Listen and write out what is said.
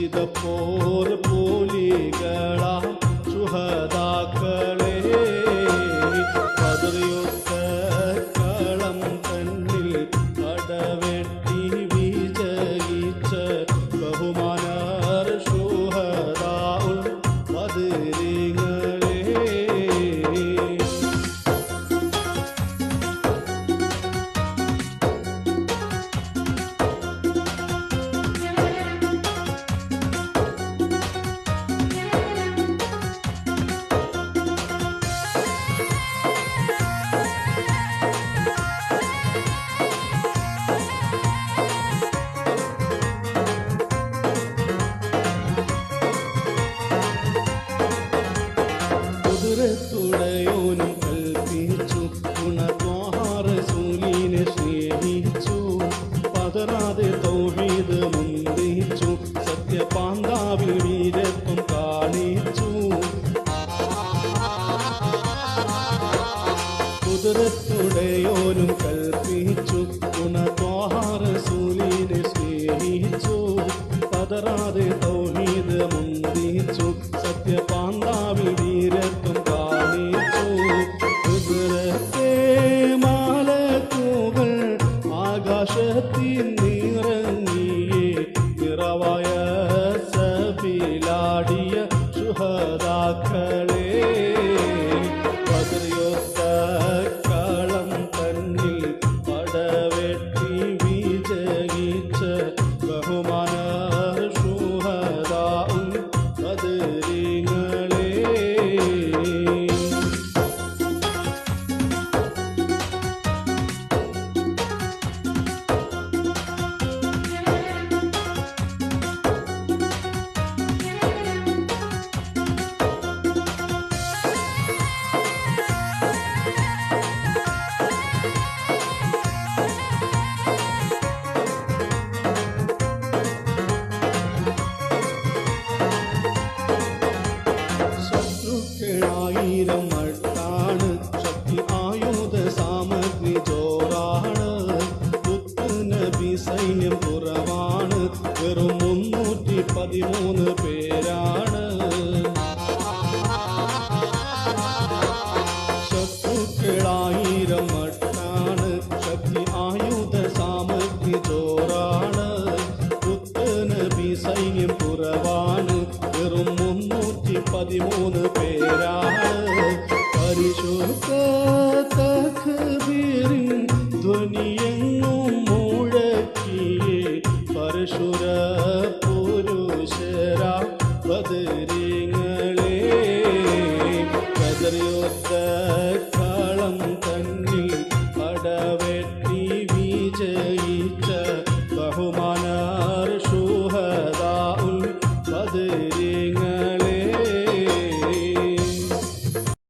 ഉചിതപ്പോർ പോലികളാ ശുഹദാക്കളെ പതിർയുദ്ധ കളം തന്നിൽ പടവെട്ടി വിജയിച്ച ബഹുമാനർ ശുഹദാഉൽ ബദരീങ്ങളെ കുതിരത്തുടയോനും കൽപ്പിച്ചു ഗുണത്വാഹാറസൂലിനെ സ്നേഹിച്ചു പതറാതെ തൗഹീദ് മുന്തിച്ചു സത്യപാന്താവിൽ വീരത്വം കാണിച്ചു കുതിരത്തുടയോനും കൽപ്പിച്ചു ഗുണത്വാഹാറസൂലിനെ സ്നേഹിച്ചു പതറാതെ തൗഹീദ് മുന്തിച്ചു സത്യപാന്താവിൽ വീരത്വം കാണിച്ചു കുതിരത്തെ മാലക്കുകൾ ആകാശത്തിൽ നിറങ്ങിയേ നിറവായ സബിലാടിയ ശുഹദാക്കളെ പതിർയുദ്ധ കളം തന്നിൽ പടവെട്ടി വിജയിച്ച ബഹുമാനർ ശുഹദാഉൽ ബദരീങ്ങളെ ശത്രുക്കളായിരം മട്ടാണ് ശക്തി ആയുധ സാമഗ്രി ജോറാണ് നബി സൈന്യം കുറവാണ് വെറും 313 പേരാണ് ശത്രുക്കളായിരം മട്ടാണ് ശക്തി ആയുധ സാമഗ്രി ജോറാണ് നബി സൈന്യം കുറവാണ് വെറും 313 പേരാണ് പരിശുദ്ധ തക്ബീറിൻ ധ്വനിയെങ്ങും മുഴക്കിയേ പരശുര